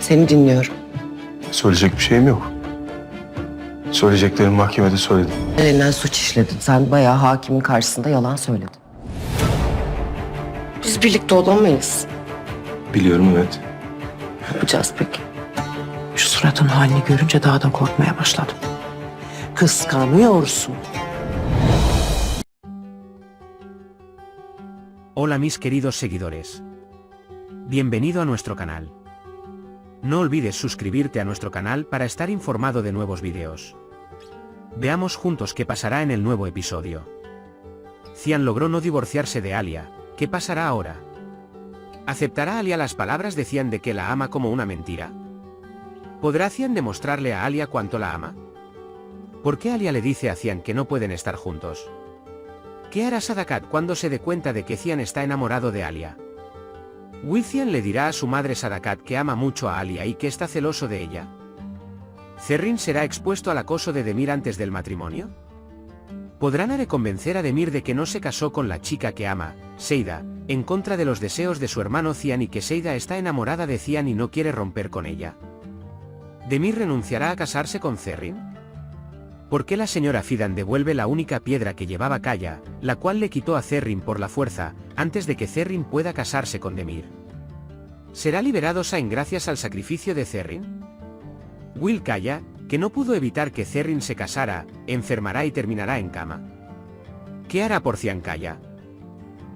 Seni dinliyorum. Söyleyecek bir şeyim yok. Söyleyeceklerimi mahkemede söyledim. Elinden suç işledin. Sen bayağı hakimin karşısında yalan söyledin. Biz birlikte olamayız. Biliyorum, evet. Ne yapacağız peki? Şu suratın halini görünce daha da korkmaya başladım. Kıskanıyorsun. Hola mis queridos seguidores. Bienvenido a nuestro canal. No olvides suscribirte a nuestro canal para estar informado de nuevos videos. Veamos juntos qué pasará en el nuevo episodio. Cian logró no divorciarse de Alia. ¿Qué pasará ahora? ¿Aceptará Alia las palabras de Cian de que la ama como una mentira? ¿Podrá Cian demostrarle a Alia cuánto la ama? ¿Por qué Alia le dice a Cian que no pueden estar juntos? ¿Qué hará Sadakat cuando se dé cuenta de que Cian está enamorado de Alia? ¿Will Cian le dirá a su madre Sadakat que ama mucho a Alia y que está celoso de ella? ¿Zerrin será expuesto al acoso de Demir antes del matrimonio? ¿Podrá Nare convencer a Demir de que no se casó con la chica que ama, Seida, en contra de los deseos de su hermano Cian y que Seida está enamorada de Cian y no quiere romper con ella? ¿Demir renunciará a casarse con Zerrin? ¿Por qué la señora Fidan devuelve la única piedra que llevaba Kaya, la cual le quitó a Zerrin por la fuerza, antes de que Zerrin pueda casarse con Demir? ¿Será liberado Sain gracias al sacrificio de Zerrin? Will Kaya, que no pudo evitar que Zerrin se casara, enfermará y terminará en cama. ¿Qué hará por Cian Kaya?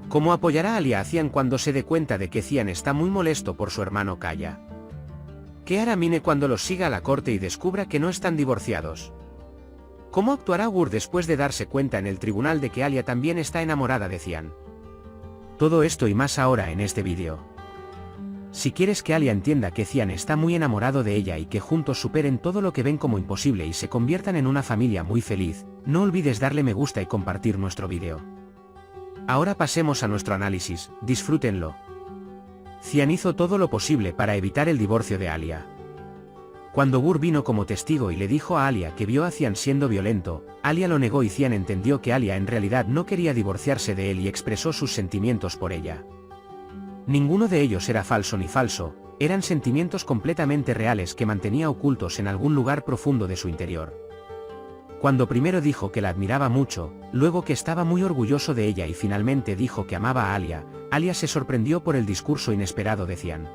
¿Cómo apoyará a Alia a Cian cuando se dé cuenta de que Cian está muy molesto por su hermano Kaya? ¿Qué hará Mine cuando los siga a la corte y descubra que no están divorciados? ¿Cómo actuará Gur después de darse cuenta en el tribunal de que Alia también está enamorada de Cian? Todo esto y más ahora en este vídeo. Si quieres que Alia entienda que Cian está muy enamorado de ella y que juntos superen todo lo que ven como imposible y se conviertan en una familia muy feliz, no olvides darle me gusta y compartir nuestro vídeo. Ahora pasemos a nuestro análisis, disfrútenlo. Cian hizo todo lo posible para evitar el divorcio de Alia. Cuando Gur vino como testigo y le dijo a Alia que vio a Cian siendo violento, Alia lo negó y Cian entendió que Alia en realidad no quería divorciarse de él y expresó sus sentimientos por ella. Ninguno de ellos era falso ni falso, eran sentimientos completamente reales que mantenía ocultos en algún lugar profundo de su interior. Cuando primero dijo que la admiraba mucho, luego que estaba muy orgulloso de ella y finalmente dijo que amaba a Alia, Alia se sorprendió por el discurso inesperado de Cian.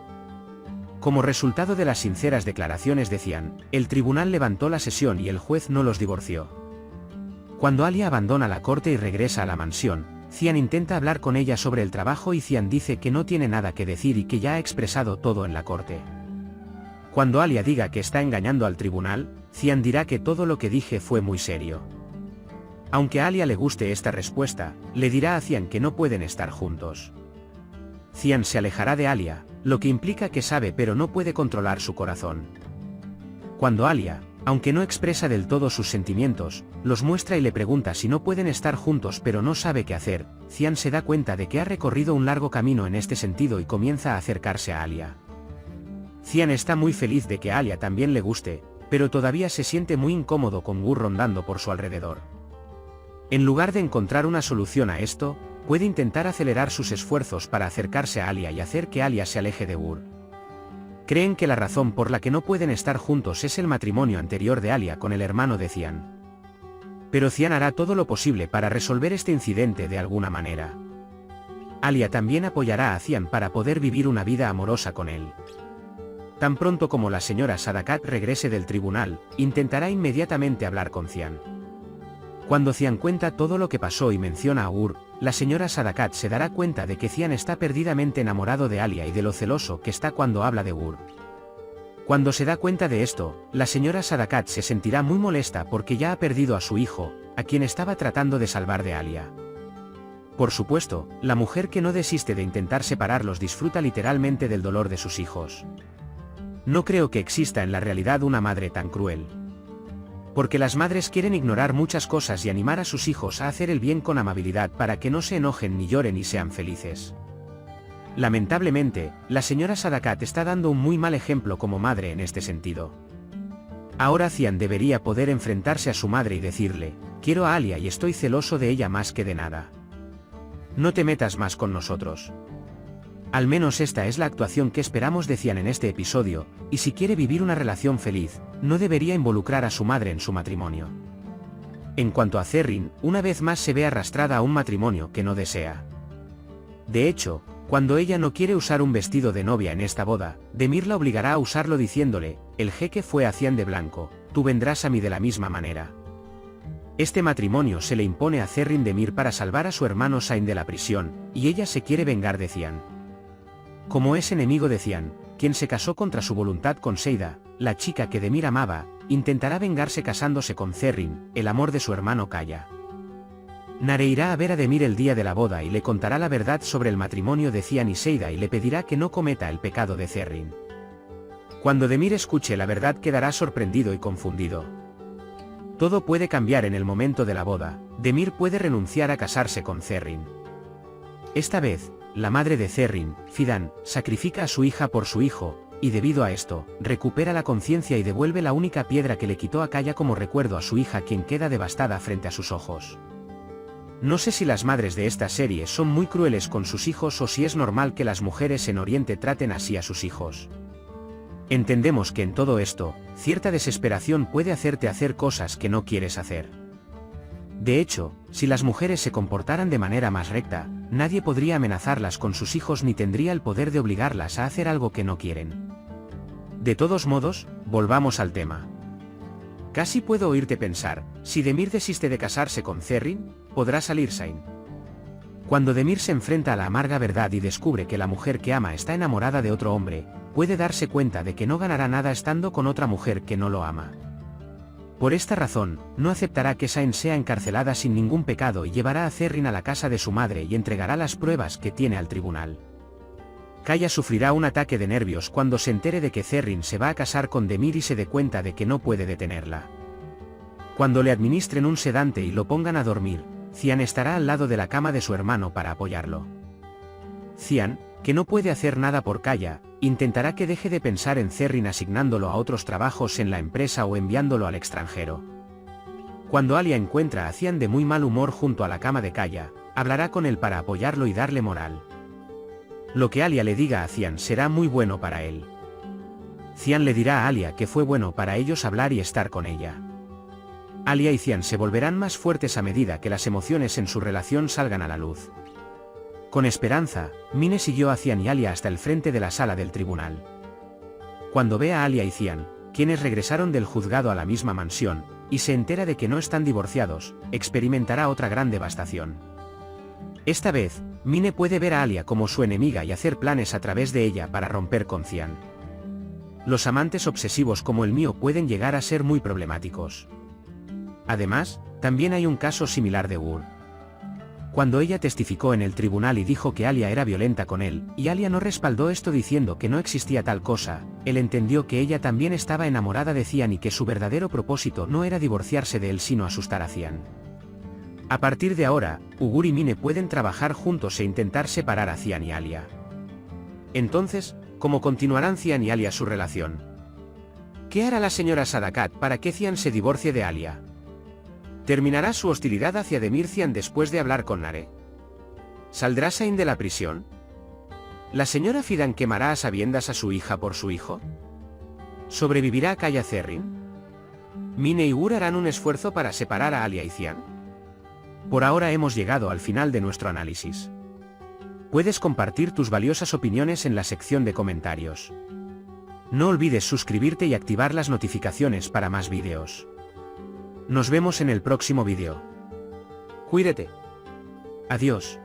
Como resultado de las sinceras declaraciones de Cian, el tribunal levantó la sesión y el juez no los divorció. Cuando Alia abandona la corte y regresa a la mansión, Cian intenta hablar con ella sobre el trabajo y Cian dice que no tiene nada que decir y que ya ha expresado todo en la corte. Cuando Alia diga que está engañando al tribunal, Cian dirá que todo lo que dije fue muy serio. Aunque a Alia le guste esta respuesta, le dirá a Cian que no pueden estar juntos. Cian se alejará de Alia, lo que implica que sabe pero no puede controlar su corazón. Cuando Alia, aunque no expresa del todo sus sentimientos, los muestra y le pregunta si no pueden estar juntos pero no sabe qué hacer, Cian se da cuenta de que ha recorrido un largo camino en este sentido y comienza a acercarse a Alia. Cian está muy feliz de que a Alia también le guste, pero todavía se siente muy incómodo con Gur rondando por su alrededor. En lugar de encontrar una solución a esto, puede intentar acelerar sus esfuerzos para acercarse a Alia y hacer que Alia se aleje de Gur. Creen que la razón por la que no pueden estar juntos es el matrimonio anterior de Alia con el hermano de Cian. Pero Cian hará todo lo posible para resolver este incidente de alguna manera. Alia también apoyará a Cian para poder vivir una vida amorosa con él. Tan pronto como la señora Sadakat regrese del tribunal, intentará inmediatamente hablar con Cian. Cuando Cian cuenta todo lo que pasó y menciona a Gur, la señora Sadakat se dará cuenta de que Cian está perdidamente enamorado de Alia y de lo celoso que está cuando habla de Gur. Cuando se da cuenta de esto, la señora Sadakat se sentirá muy molesta porque ya ha perdido a su hijo, a quien estaba tratando de salvar de Alia. Por supuesto, la mujer que no desiste de intentar separarlos disfruta literalmente del dolor de sus hijos. No creo que exista en la realidad una madre tan cruel. Porque las madres quieren ignorar muchas cosas y animar a sus hijos a hacer el bien con amabilidad para que no se enojen ni lloren y sean felices. Lamentablemente, la señora Sadakat está dando un muy mal ejemplo como madre en este sentido. Ahora Cian debería poder enfrentarse a su madre y decirle, quiero a Alia y estoy celoso de ella más que de nada. No te metas más con nosotros. Al menos esta es la actuación que esperamos de Cian en este episodio, y si quiere vivir una relación feliz, no debería involucrar a su madre en su matrimonio. En cuanto a Zerrin, una vez más se ve arrastrada a un matrimonio que no desea. De hecho, cuando ella no quiere usar un vestido de novia en esta boda, Demir la obligará a usarlo diciéndole, el jeque fue a Cian de blanco, tú vendrás a mí de la misma manera. Este matrimonio se le impone a Zerrin Demir para salvar a su hermano Sain de la prisión, y ella se quiere vengar de Cian. Como es enemigo de Cian, quien se casó contra su voluntad con Seida, la chica que Demir amaba, intentará vengarse casándose con Zerrin, el amor de su hermano Kaya. Nare irá a ver a Demir el día de la boda y le contará la verdad sobre el matrimonio de Cian y Seida y le pedirá que no cometa el pecado de Zerrin. Cuando Demir escuche la verdad quedará sorprendido y confundido. Todo puede cambiar en el momento de la boda, Demir puede renunciar a casarse con Zerrin. Esta vez, la madre de Zerrin, Fidan, sacrifica a su hija por su hijo, y debido a esto, recupera la conciencia y devuelve la única piedra que le quitó a Kaya como recuerdo a su hija, quien queda devastada frente a sus ojos. No sé si las madres de esta serie son muy crueles con sus hijos o si es normal que las mujeres en Oriente traten así a sus hijos. Entendemos que en todo esto, cierta desesperación puede hacerte hacer cosas que no quieres hacer. De hecho, si las mujeres se comportaran de manera más recta, nadie podría amenazarlas con sus hijos ni tendría el poder de obligarlas a hacer algo que no quieren. De todos modos, volvamos al tema. Casi puedo oírte pensar, si Demir desiste de casarse con Zerrin, podrá salir Sain. Cuando Demir se enfrenta a la amarga verdad y descubre que la mujer que ama está enamorada de otro hombre, puede darse cuenta de que no ganará nada estando con otra mujer que no lo ama. Por esta razón, no aceptará que Sain sea encarcelada sin ningún pecado y llevará a Zerrin a la casa de su madre y entregará las pruebas que tiene al tribunal. Kaya sufrirá un ataque de nervios cuando se entere de que Zerrin se va a casar con Demir y se dé cuenta de que no puede detenerla. Cuando le administren un sedante y lo pongan a dormir, Cian estará al lado de la cama de su hermano para apoyarlo. Cian, que no puede hacer nada por Kaya, intentará que deje de pensar en Zerrin asignándolo a otros trabajos en la empresa o enviándolo al extranjero. Cuando Alia encuentra a Cian de muy mal humor junto a la cama de Kaya, hablará con él para apoyarlo y darle moral. Lo que Alia le diga a Cian será muy bueno para él. Cian le dirá a Alia que fue bueno para ellos hablar y estar con ella. Alia y Cian se volverán más fuertes a medida que las emociones en su relación salgan a la luz. Con esperanza, Mine siguió a Cian y Alia hasta el frente de la sala del tribunal. Cuando ve a Alia y Cian, quienes regresaron del juzgado a la misma mansión, y se entera de que no están divorciados, experimentará otra gran devastación. Esta vez, Mine puede ver a Alia como su enemiga y hacer planes a través de ella para romper con Cian. Los amantes obsesivos como el mío pueden llegar a ser muy problemáticos. Además, también hay un caso similar de Gur. Cuando ella testificó en el tribunal y dijo que Alia era violenta con él, y Alia no respaldó esto diciendo que no existía tal cosa, él entendió que ella también estaba enamorada de Cian y que su verdadero propósito no era divorciarse de él sino asustar a Cian. A partir de ahora, Ugur y Mine pueden trabajar juntos e intentar separar a Cian y Alia. Entonces, ¿cómo continuarán Cian y Alia su relación? ¿Qué hará la señora Sadakat para que Cian se divorcie de Alia? ¿Terminará su hostilidad hacia Demir Cian después de hablar con Nare? ¿Saldrá Sain de la prisión? ¿La señora Fidan quemará a sabiendas a su hija por su hijo? ¿Sobrevivirá Kaya Zerrin? ¿Mine y Gur harán un esfuerzo para separar a Alia y Cian? Por ahora hemos llegado al final de nuestro análisis. Puedes compartir tus valiosas opiniones en la sección de comentarios. No olvides suscribirte y activar las notificaciones para más vídeos. Nos vemos en el próximo vídeo. Cuídate. Adiós.